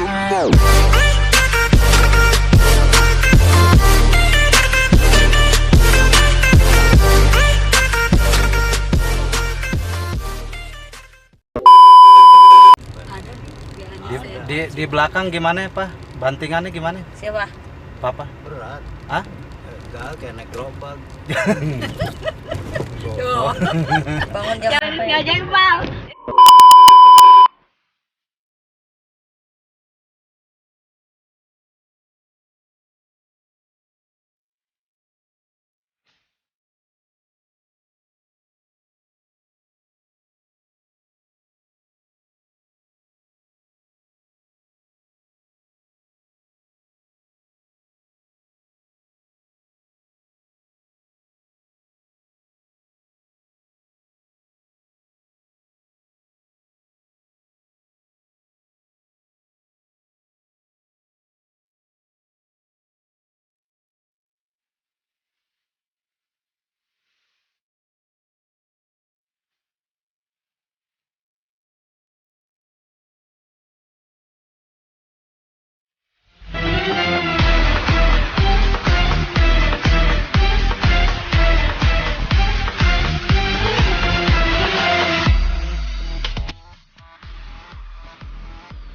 Di belakang gimana Pak? Bantingannya gimana? Siapa? Papa? Berat. Hah? Enggak, kayak naik gerobak. Bangun jam Jangan berapa ya? ngajak, Pak.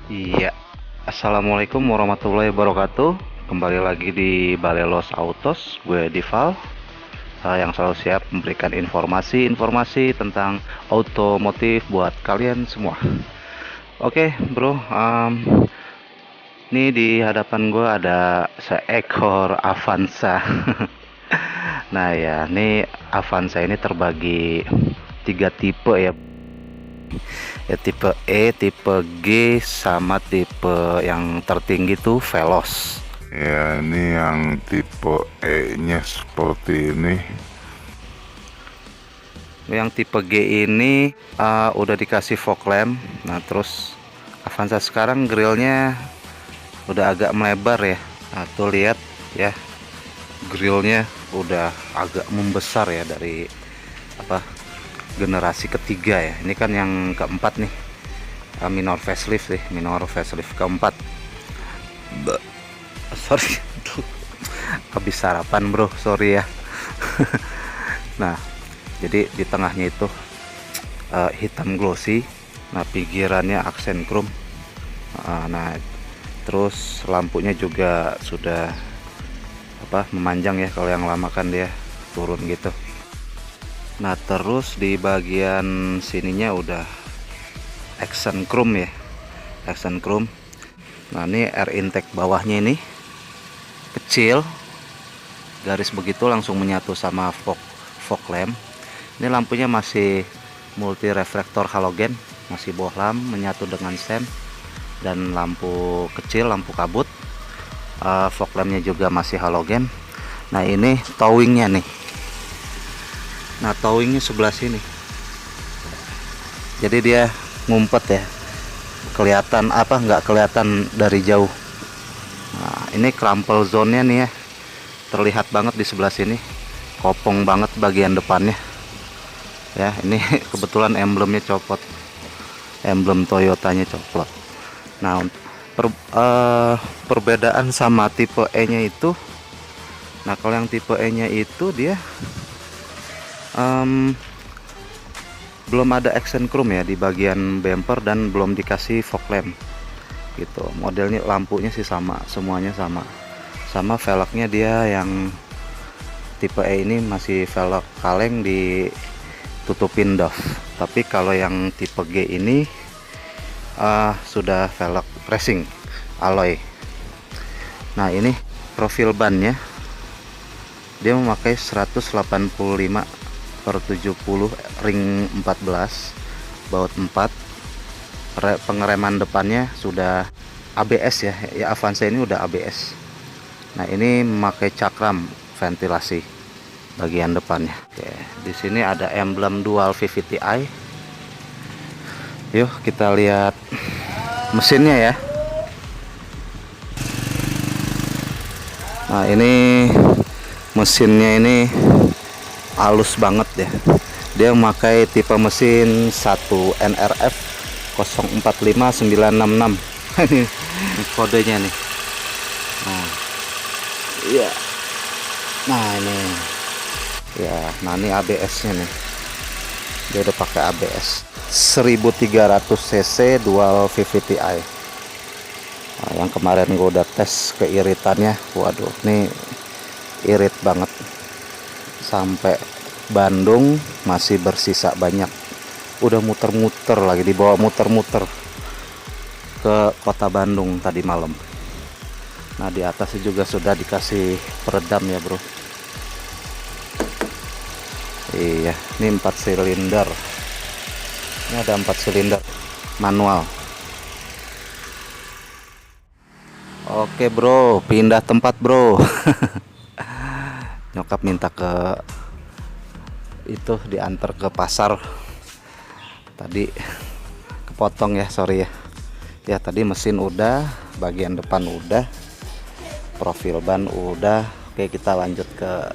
Iya. Assalamualaikum warahmatullahi wabarakatuh. Kembali lagi di Balelos Autos. Gue Dival, yang selalu siap memberikan informasi tentang otomotif buat kalian semua. Oke bro, ini di hadapan gue ada seekor Avanza. Nah ya, ini Avanza ini terbagi 3 tipe ya. Tipe E, tipe G, sama tipe yang tertinggi tuh Veloz. Ya, ini yang tipe E nya seperti ini. Yang tipe G ini udah dikasih fog lamp. Nah terus Avanza sekarang grillnya udah agak melebar ya. Nah tuh lihat ya, grillnya udah agak membesar ya, dari generasi ketiga ya. Ini kan yang keempat nih, minor facelift nih, minor facelift keempat. Sorry, habis sarapan bro, sorry ya. Nah jadi di tengahnya itu hitam glossy. Nah pinggirannya aksen chrome. Nah terus lampunya juga sudah memanjang ya. Kalau yang lama kan dia turun gitu. Nah terus di bagian sininya udah accent chrome ya, accent chrome. Nah ini air intake bawahnya ini kecil, garis begitu langsung menyatu sama fog lamp. Ini lampunya masih multi reflektor halogen, masih bohlam menyatu dengan sen, dan lampu kecil, lampu kabut. Fog lampnya juga masih halogen. Nah ini towingnya nih. Nah towingnya sebelah sini, jadi dia ngumpet ya, kelihatan nggak kelihatan dari jauh. Nah ini crumple zone nya nih ya, terlihat banget di sebelah sini, kopong banget bagian depannya ya. Ini kebetulan emblemnya copot, emblem Toyotanya copot. Nah perbedaan sama tipe E nya itu, nah kalau yang tipe E nya itu dia belum ada accent chrome ya di bagian bumper, dan belum dikasih fog lamp gitu. Modelnya lampunya sih sama, semuanya sama velgnya. Dia yang tipe E ini masih velg kaleng ditutupin doff, tapi kalau yang tipe G ini sudah velg racing alloy. Nah ini profil bannya, dia memakai 185/70 ring 14 baut 4. Pengereman depannya sudah ABS ya, Avanza ini udah ABS. Nah ini memakai cakram ventilasi bagian depannya. Oke, di sini ada emblem dual VVT-i. Yuk kita lihat mesinnya ya. Nah ini mesinnya ini halus banget ya. Dia memakai tipe mesin 1 NRF 045966 Ini kodenya nih. Nah, iya. Nah ini, ya, nah ini ABS-nya nih. Dia udah pakai ABS 1300 cc dual VVT-i. Nah, yang kemarin gue udah tes keiritannya, waduh, ini irit banget. Sampai Bandung masih bersisa banyak. Udah muter-muter lagi, dibawa muter-muter ke kota Bandung tadi malam. Nah di atasnya juga sudah dikasih peredam ya bro. Iya, ini 4 silinder. Ini ada 4 silinder manual. Oke bro, pindah tempat bro. Nyokap minta ke itu, diantar ke pasar. Tadi kepotong ya, sorry ya. Ya tadi mesin udah, bagian depan udah, profil ban udah. Oke, kita lanjut ke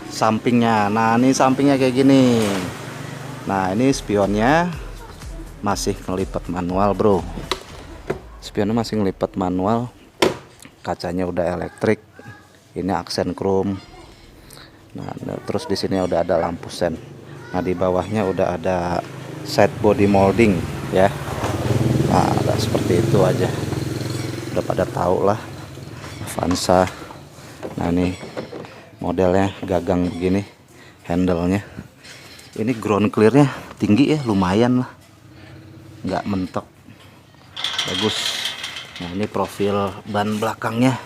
sampingnya. Nah ini sampingnya kayak gini. Nah ini spionnya masih ngelipat manual bro. Spionnya masih ngelipat manual. Kacanya udah elektrik. Ini aksen chrome. Nah terus di sini udah ada lampu sen. Nah di bawahnya udah ada side body molding ya. Nah udah seperti itu aja. Udah pada tahu lah Avanza. Nah ini modelnya gagang begini, handle-nya. Ini ground clear-nya tinggi ya, lumayan lah, nggak mentok, bagus. Nah ini profil ban belakangnya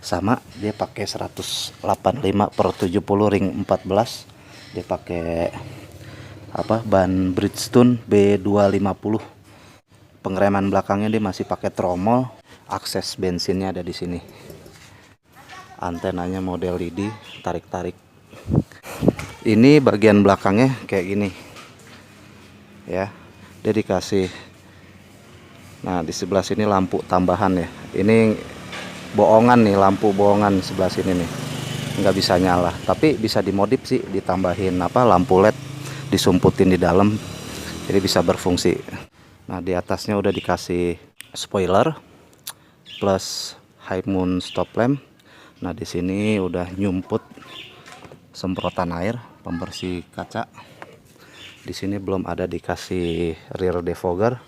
sama, dia pakai 185/70 ring 14. Dia pakai apa, ban Bridgestone B250. Pengereman belakangnya dia masih pakai tromol. Akses bensinnya ada di sini. Antenanya model LED, tarik-tarik. Ini bagian belakangnya kayak gini ya, dia dikasih. Nah di sebelah sini lampu tambahan ya. Ini bohongan nih, lampu bohongan sebelah sini nih, nggak bisa nyala, tapi bisa dimodif sih, ditambahin apa, lampu LED, disumputin di dalam, jadi bisa berfungsi. Nah di atasnya udah dikasih spoiler plus high moon stop lamp. Nah di sini udah nyumput semprotan air pembersih kaca. Di sini belum ada dikasih rear defogger.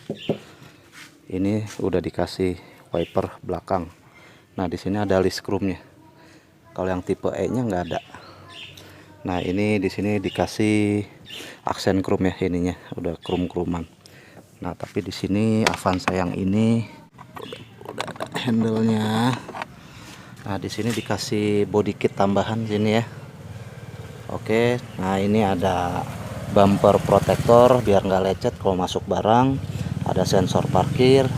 Ini udah dikasih wiper belakang. Nah di sini ada list chrome-nya. Kalau yang tipe E-nya nggak ada. Nah ini di sini dikasih aksen chrome ya, ininya udah chrome-chromean. Nah tapi di sini Avanza yang ini udah ada handle-nya. Nah di sini dikasih body kit tambahan sini ya. Oke, nah ini ada bumper protector biar nggak lecet kalau masuk barang. Ada sensor parkir.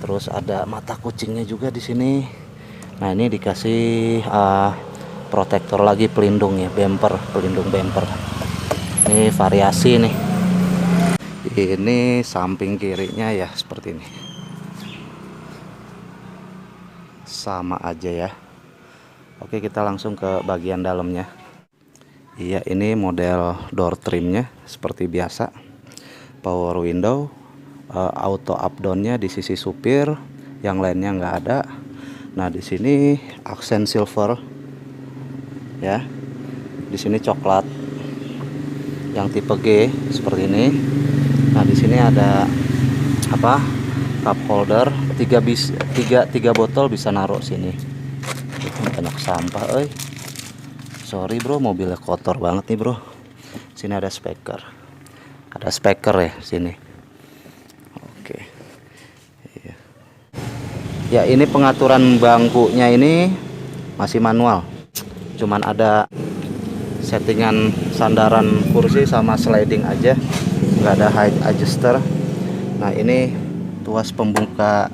Terus ada mata kucingnya juga di sini. Nah ini dikasih protektor lagi, pelindung ya, bumper, pelindung bumper. Ini variasi nih. Ini samping kirinya ya seperti ini. Sama aja ya. Oke, kita langsung ke bagian dalamnya. Iya, ini model door trimnya seperti biasa. Power window, auto up down-nya di sisi supir, yang lainnya nggak ada. Nah di sini aksen silver ya, di sini coklat, yang tipe G seperti ini. Nah di sini ada apa, cup holder, 3 botol bisa naruh sini. Banyak sampah, sorry bro, mobilnya kotor banget nih bro. Sini ada speaker ya sini. Oke. Iya. Ya ini pengaturan bangkunya ini masih manual. Cuman ada settingan sandaran kursi sama sliding aja, nggak ada height adjuster. Nah ini tuas pembuka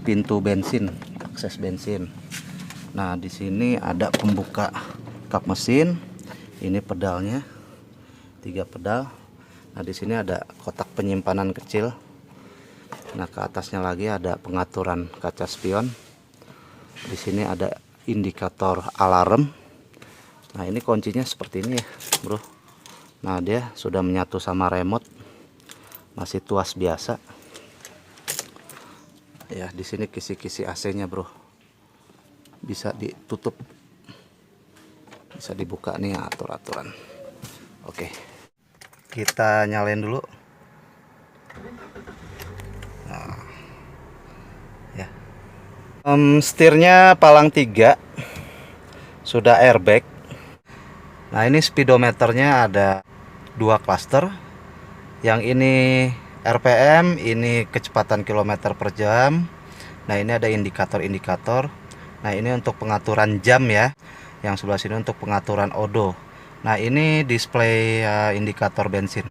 pintu bensin, akses bensin. Nah di sini ada pembuka kap mesin. Ini pedalnya, 3 pedal. Nah di sini ada kotak penyimpanan kecil. Nah ke atasnya lagi ada pengaturan kaca spion. Di sini ada indikator alarm. Nah ini kuncinya seperti ini ya bro. Nah dia sudah menyatu sama remote, masih tuas biasa. Ya, di sini kisi-kisi AC-nya, bro. Bisa ditutup. Bisa dibuka nih atur-aturan. Oke. Kita nyalain dulu. Nah. Ya. Setirnya palang 3. Sudah airbag. Nah, ini speedometernya ada 2 klaster. Yang ini RPM, ini kecepatan kilometer per jam. Nah, ini ada indikator-indikator. Nah, ini untuk pengaturan jam ya. Yang sebelah sini untuk pengaturan odo. Nah, ini display indikator bensin.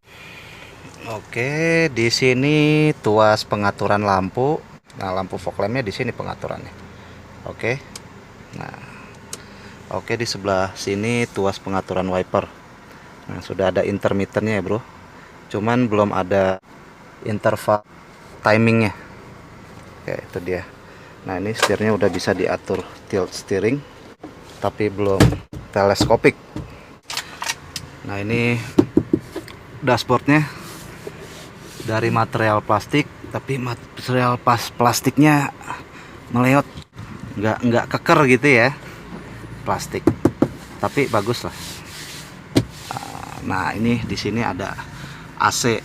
Oke, di sini tuas pengaturan lampu. Nah, lampu fog lampnya di sini pengaturannya. Oke. Nah, oke, di sebelah sini tuas pengaturan wiper. Nah, sudah ada intermittennya ya, bro. Cuman belum ada interval timingnya. Oke, itu dia. Nah, ini setirnya udah bisa diatur tilt steering, tapi belum teleskopik. Nah, ini dashboardnya dari material plastik, tapi material plastiknya meleot, nggak keker gitu ya, plastik, tapi bagus lah. Nah, ini di sini ada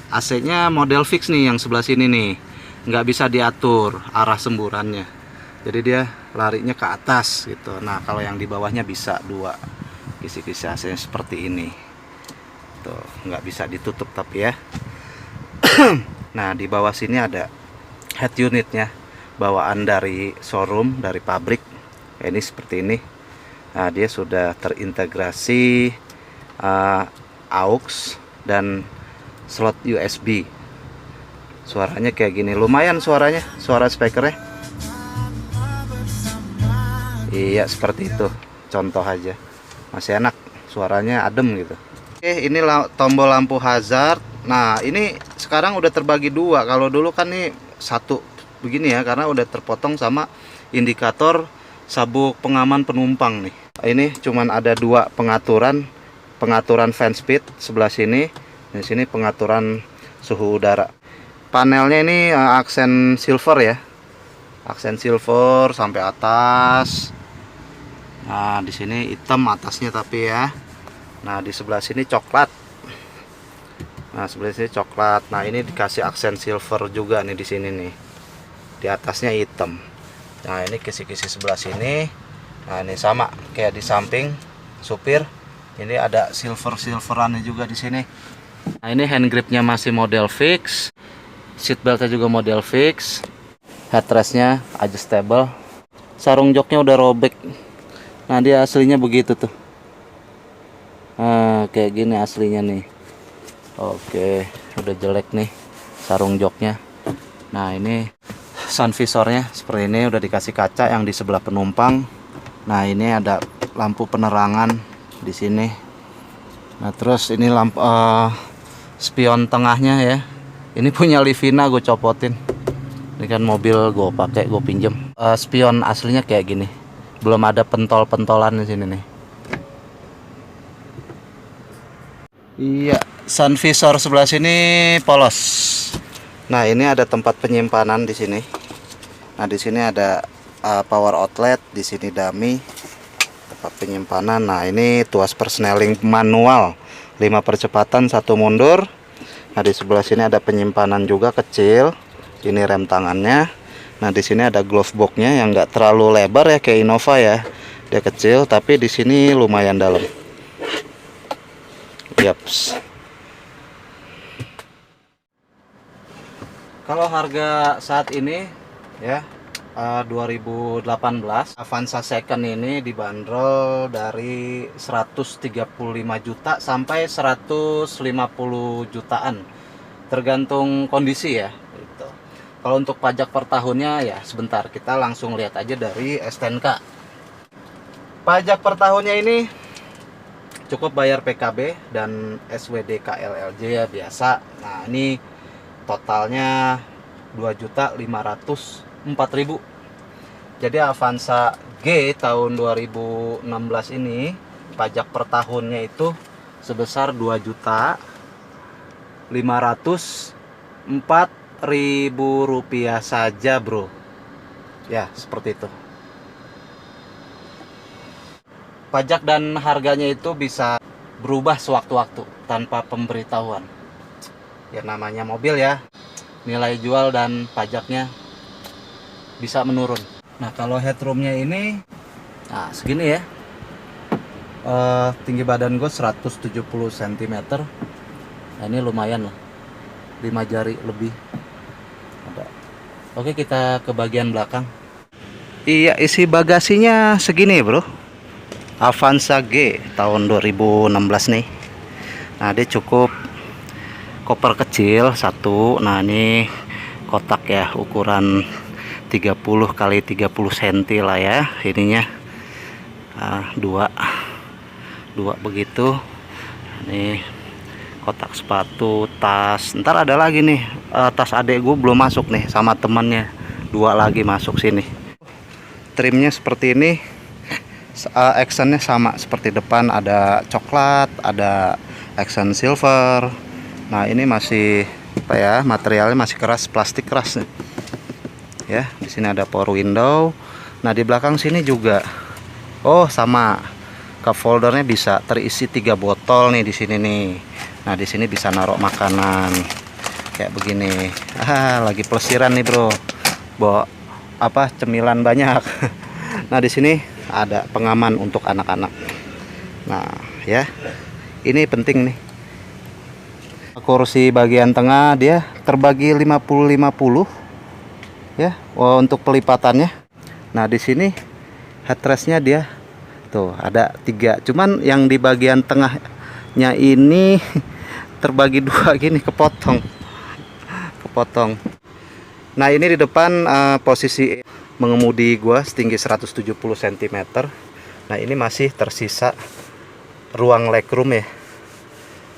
AC-nya model fix nih, yang sebelah sini nih, nggak bisa diatur arah semburannya, jadi dia larinya ke atas gitu. Nah, kalau yang di bawahnya bisa 2 kisi-kisi AC seperti ini tuh, nggak bisa ditutup tapi ya. Nah, di bawah sini ada head unitnya, bawaan dari showroom, dari pabrik. Ini seperti ini. Nah, dia sudah terintegrasi aux dan slot USB. Suaranya kayak gini, lumayan suaranya, suara speakernya. Iya, seperti itu. Contoh aja, masih enak, suaranya adem gitu. Oke, ini tombol lampu hazard. Nah, ini sekarang udah terbagi 2. Kalau dulu kan nih satu begini ya, karena udah terpotong sama indikator sabuk pengaman penumpang nih. Ini cuman ada 2 pengaturan fan speed sebelah sini, di sini pengaturan suhu udara. Panelnya ini aksen silver ya, aksen silver sampai atas. Nah, di sini hitam atasnya tapi ya. Nah, di sebelah sini coklat. Nah, sebelah sini coklat. Nah, ini dikasih aksen silver juga nih di sini nih. Di atasnya hitam. Nah, ini kisi-kisi sebelah sini. Nah, ini sama kayak di samping supir. Ini ada silverannya juga di sini. Nah, ini hand gripnya masih model fix. Seat beltnya juga model fix. Headrestnya adjustable. Sarung joknya udah robek. Nah, dia aslinya begitu tuh. Nah, kayak gini aslinya nih. Oke, udah jelek nih sarung joknya. Nah, ini sun visornya seperti ini, udah dikasih kaca yang di sebelah penumpang. Nah, ini ada lampu penerangan di sini. Nah, terus ini lampu spion tengahnya ya. Ini punya Livina, gue copotin. Ini kan mobil gue pakai, gue pinjem. Spion aslinya kayak gini. Belum ada pentol-pentolan di sini nih. Iya, sun visor sebelah sini polos. Nah, ini ada tempat penyimpanan di sini. Nah, di sini ada power outlet, di sini dummy tempat penyimpanan. Nah, ini tuas persneling manual, 5 percepatan 1 mundur. Nah, di sebelah sini ada penyimpanan juga kecil. Ini rem tangannya. Nah, di sini ada glove boxnya yang enggak terlalu lebar ya kayak Innova ya. Dia kecil tapi di sini lumayan dalam. Yaps. Kalau harga saat ini ya 2018 Avanza second ini dibanderol dari 135 juta sampai 150 jutaan tergantung kondisi ya gitu. Kalau untuk pajak per tahunnya ya sebentar, kita langsung lihat aja dari STNK. Pajak per tahunnya ini cukup bayar PKB dan SWD KLLJ ya biasa. Nah, ini totalnya 2.504.000. Jadi Avanza G tahun 2016 ini pajak per tahunnya itu sebesar 2.504.000 rupiah saja, bro. Ya, seperti itu. Pajak dan harganya itu bisa berubah sewaktu-waktu tanpa pemberitahuan. Ya namanya mobil ya, nilai jual dan pajaknya bisa menurun. Nah kalau headroomnya ini, nah segini ya. Tinggi badan gue 170 cm. Nah ini lumayan lah, 5 jari lebih ada. Oke, kita ke bagian belakang. Iya, isi bagasinya segini bro, Avanza G tahun 2016 nih. Nah dia cukup koper kecil satu. Nah ini kotak ya, ukuran 30 kali 30 cm lah ya ininya. Dua begitu. Nih kotak sepatu, tas. Ntar ada lagi nih, tas adek gue belum masuk nih sama temennya, 2 lagi masuk sini. Trimnya seperti ini. Actionnya sama seperti depan, ada coklat, ada action silver. Nah ini masih apa ya, materialnya masih keras, plastik keras nih. Ya di sini ada power window. Nah di belakang sini juga, oh sama, cup holdernya bisa terisi 3 botol nih di sini nih. Nah di sini bisa naruh makanan kayak begini. Lagi pelesiran nih bro, bawa apa, cemilan banyak. Nah di sini ada pengaman untuk anak-anak. Nah ya, ini penting nih. Kursi bagian tengah dia terbagi 50-50 ya, untuk pelipatannya. Nah di sini headrestnya dia tuh ada 3, cuman yang di bagian tengahnya ini terbagi 2 gini, kepotong. Nah ini di depan posisi mengemudi gua setinggi 170 cm. Nah ini masih tersisa ruang legroom ya,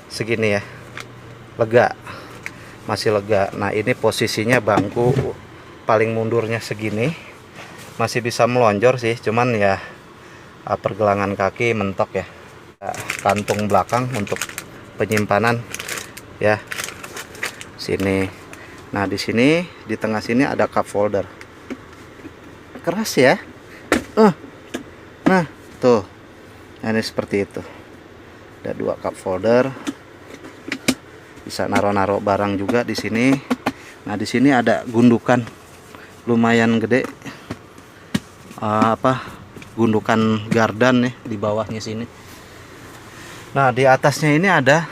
segini ya, lega, masih lega. Nah ini posisinya bangku paling mundurnya segini, masih bisa melonjor sih, cuman ya pergelangan kaki mentok ya. Kantung belakang untuk penyimpanan ya sini. Nah di sini, di tengah sini ada cup holder, keras ya. Nah tuh, nah, ini seperti itu, ada 2 cup holder, bisa naro-naro barang juga di sini. Nah di sini ada gundukan lumayan gede, gundukan gardan nih di bawahnya sini. Nah di atasnya ini ada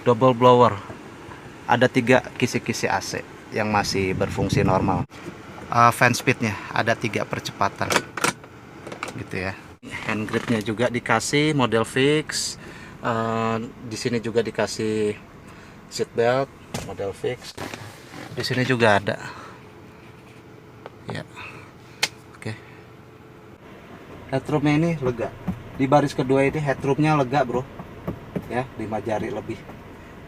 double blower, ada 3 kisi-kisi AC yang masih berfungsi normal. Fan speednya ada 3 percepatan gitu ya. Hand gripnya juga dikasih model fix. Di sini juga dikasih seat belt model fix. Di sini juga ada ya. Oke, headroomnya ini lega. Di baris kedua ini headroomnya lega bro ya, 5 jari lebih.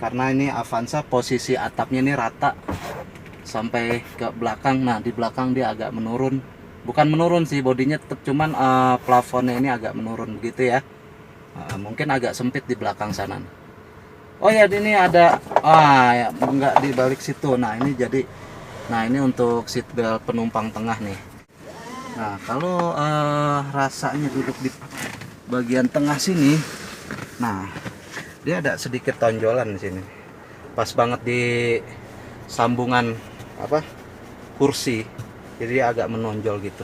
Karena ini Avanza posisi atapnya ini rata sampai ke belakang. Nah di belakang dia agak menurun, bukan menurun sih, bodinya tetap, cuman plafonnya ini agak menurun begitu ya. Mungkin agak sempit di belakang sana. Oh ya ini ada, ya enggak di balik situ. Nah ini jadi, nah ini untuk seat belt penumpang tengah nih. Nah kalau rasanya duduk di bagian tengah sini, nah dia ada sedikit tonjolan di sini, pas banget di sambungan kursi, jadi agak menonjol gitu.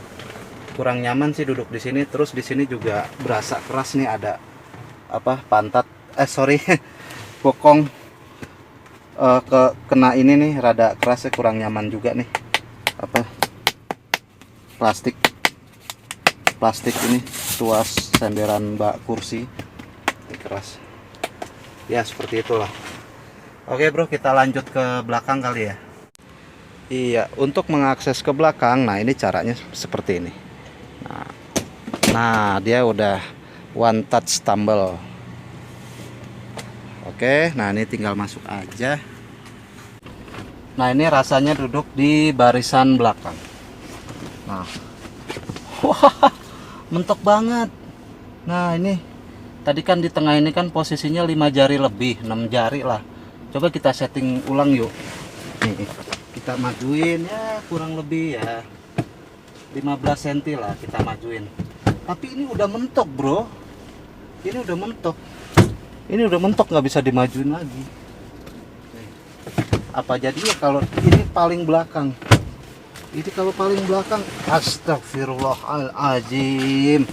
Kurang nyaman sih duduk di sini. Terus di sini juga berasa keras nih, ada pantat, bokong kena ini nih, rada kerasnya, kurang nyaman juga nih. Plastik ini, tuas senderan bak kursi ini keras ya, seperti itulah. Oke bro, kita lanjut ke belakang kali ya. Iya, untuk mengakses ke belakang, nah ini caranya seperti ini. Nah dia udah one touch tumble. Oke, nah ini tinggal masuk aja. Nah ini rasanya duduk di barisan belakang. Nah wah, mentok banget. Nah ini tadi kan di tengah ini kan posisinya 5 jari lebih, 6 jari lah. Coba kita setting ulang yuk. Nih, kita majuin ya kurang lebih ya. 15 cm lah kita majuin. Tapi ini udah mentok bro, ini udah mentok, nggak bisa dimajuin lagi. Apa jadinya kalau ini paling belakang? Ini kalau paling belakang, astagfirullahaladzim.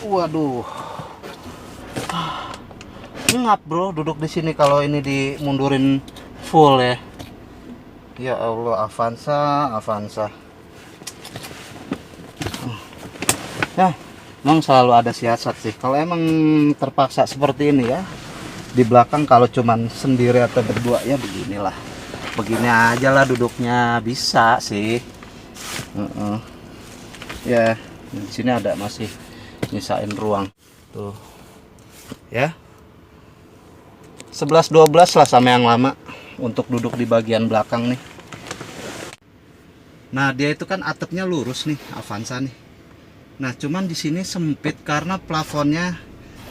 Waduh, ngap bro duduk di sini kalau ini dimundurin full ya. Ya Allah, Avanza. Ya, memang selalu ada siasat sih. Kalau emang terpaksa seperti ini ya, di belakang kalau cuman sendiri atau berdua ya beginilah. Begini aja lah duduknya, bisa sih. Ya, di sini ada masih nyisain ruang. Tuh. Ya. 11-12 lah sama yang lama untuk duduk di bagian belakang nih. Nah, dia itu kan atapnya lurus nih, Avanza nih. Nah, cuman di sini sempit karena plafonnya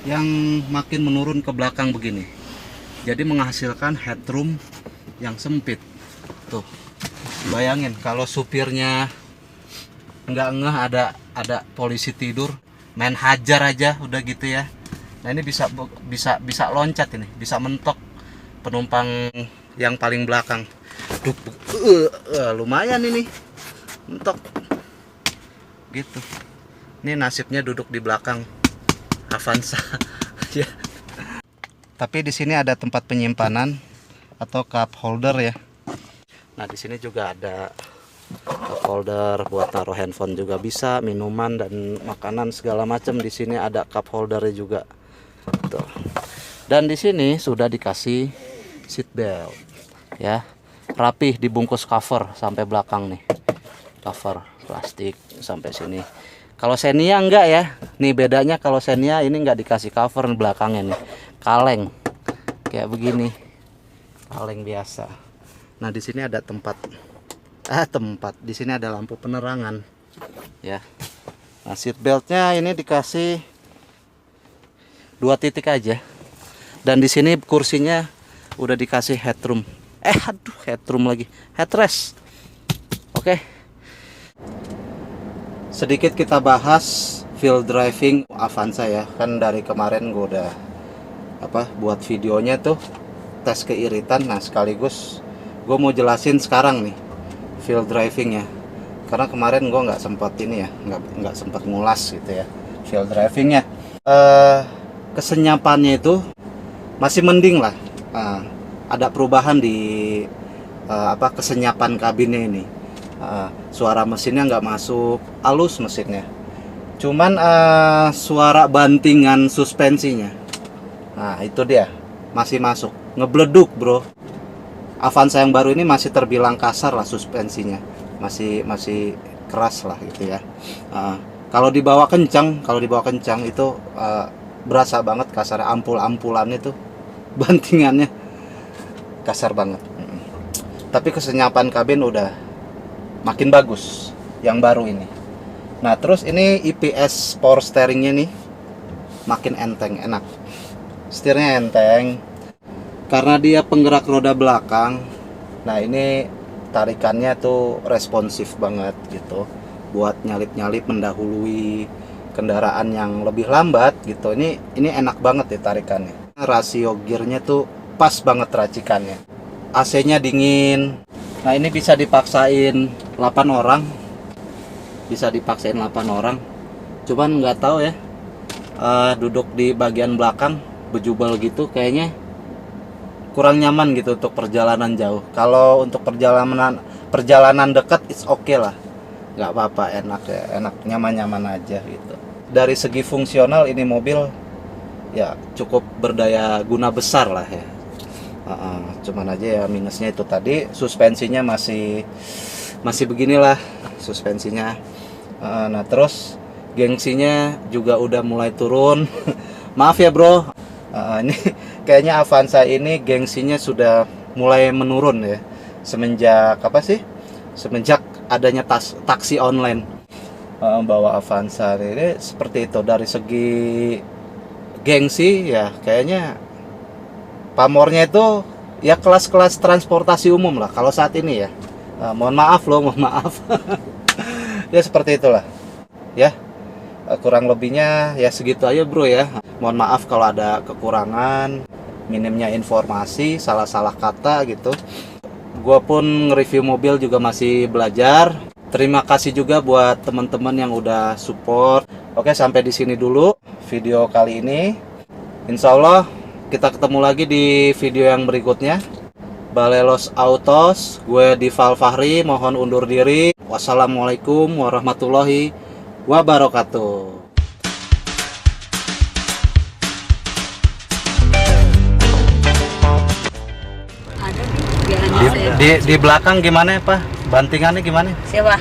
yang makin menurun ke belakang begini. Jadi menghasilkan headroom yang sempit. Tuh. Bayangin kalau supirnya nggak ngeh ada polisi tidur, main hajar aja udah gitu ya. Nah, ini bisa loncat ini, bisa mentok penumpang yang paling belakang. Duh, lumayan ini. Mentok. Gitu. Ini nasibnya duduk di belakang Avanza. Ya. Tapi di sini ada tempat penyimpanan atau cup holder ya. Nah, di sini juga ada cup holder buat taruh handphone juga bisa, minuman dan makanan segala macam. Di sini ada cup holdernya juga. Tuh. Dan di sini sudah dikasih seat belt ya. Rapih dibungkus cover sampai belakang nih. Cover plastik sampai sini. Kalau Xenia enggak ya. Nih bedanya kalau Xenia ini enggak dikasih cover belakangnya nih. Kaleng. Kayak begini. Kaleng biasa. Nah, di sini ada tempat. Di sini ada lampu penerangan. Ya. Nah, seat beltnya ini dikasih 2 titik aja. Dan di sini kursinya udah dikasih headroom. Headroom lagi. Headrest. Oke. Sedikit kita bahas field driving Avanza ya. Kan dari kemarin gue udah buat videonya tuh tes keiritan. Nah, sekaligus gue mau jelasin sekarang nih field drivingnya. Karena kemarin gue nggak sempat ini ya, nggak sempat ngulas gitu ya field drivingnya. Kesenyapannya itu masih mending lah. Ada perubahan di kesenyapan kabinnya ini. Suara mesinnya nggak masuk, halus mesinnya. Cuman suara bantingan suspensinya, nah itu dia masih masuk, ngebleduk bro. Avanza yang baru ini masih terbilang kasar lah suspensinya, masih keras lah gitu ya. Kalau dibawa kencang itu berasa banget kasar, ampul-ampulan itu bantingannya kasar banget. Tapi kesenyapan kabin udah makin bagus yang baru ini. Nah, terus ini IPS power steeringnya nih makin enteng, enak. Setirnya enteng karena dia penggerak roda belakang. Nah, ini tarikannya tuh responsif banget gitu, buat nyalip-nyalip mendahului kendaraan yang lebih lambat gitu. Ini enak banget ya tarikannya. Rasio gearnya tuh pas banget racikannya. AC-nya dingin. Nah, ini bisa dipaksain 8 orang. Cuman nggak tahu ya, duduk di bagian belakang bejubel gitu kayaknya kurang nyaman gitu untuk perjalanan jauh. Kalau untuk perjalanan dekat it's okay lah, nggak apa-apa, enak nyaman aja gitu. Dari segi fungsional ini mobil ya cukup berdaya guna besar lah ya. Cuman aja ya minusnya itu tadi, suspensinya masih beginilah suspensinya. Nah, terus gengsinya juga udah mulai turun. Maaf ya bro, ini kayaknya Avanza ini gengsinya sudah mulai menurun ya semenjak semenjak adanya taksi online. Bawa Avanza ini seperti itu. Dari segi gengsi ya kayaknya pamornya itu ya kelas-kelas transportasi umum lah kalau saat ini ya. Mohon maaf. Ya seperti itulah ya. Kurang lebihnya ya segitu aja bro ya. Mohon maaf kalau ada kekurangan, minimnya informasi, salah-salah kata gitu. Gua pun nge-review mobil juga masih belajar. Terima kasih juga buat teman-teman yang udah support. Oke, sampai di sini dulu video kali ini. Insya Allah kita ketemu lagi di video yang berikutnya. Balelos Autos, gue Dival Fahri, mohon undur diri. Wassalamualaikum warahmatullahi wabarakatuh. Ada nih, Di belakang gimana ya Pak? Bantingannya gimana? siapa?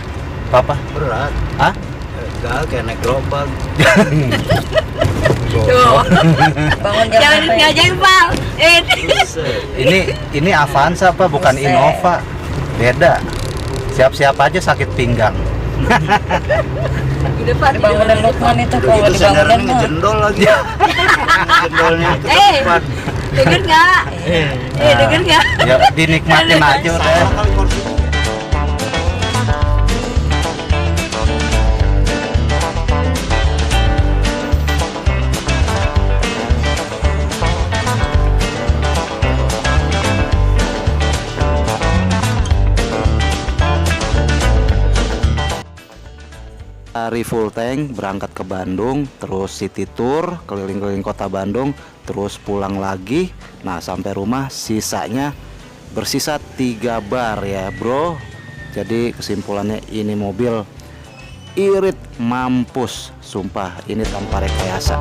Papa? Berat. Hah? Gal kayak naik gerobak. Tuh. Bangun jam Jangan berapa ya? ngajak Pak. Buset. Ini Avanza Pak, bukan Buset. Innova. Beda. Siap-siap aja sakit pinggang. Di depan. Di bangunan Lukman itu Udah kalau gitu di sendernya bangunan mah. ngejendol lagi. Jendolnya ke Eh. depan. Denger nggak? Denger nggak? Ya dinikmatin aja udah. Salah kali porsinya. Dari full tank berangkat ke Bandung, terus city tour keliling-keliling kota Bandung, terus pulang lagi. Nah sampai rumah sisanya bersisa 3 bar ya bro. Jadi kesimpulannya ini mobil irit mampus, sumpah ini tanpa rekayasa.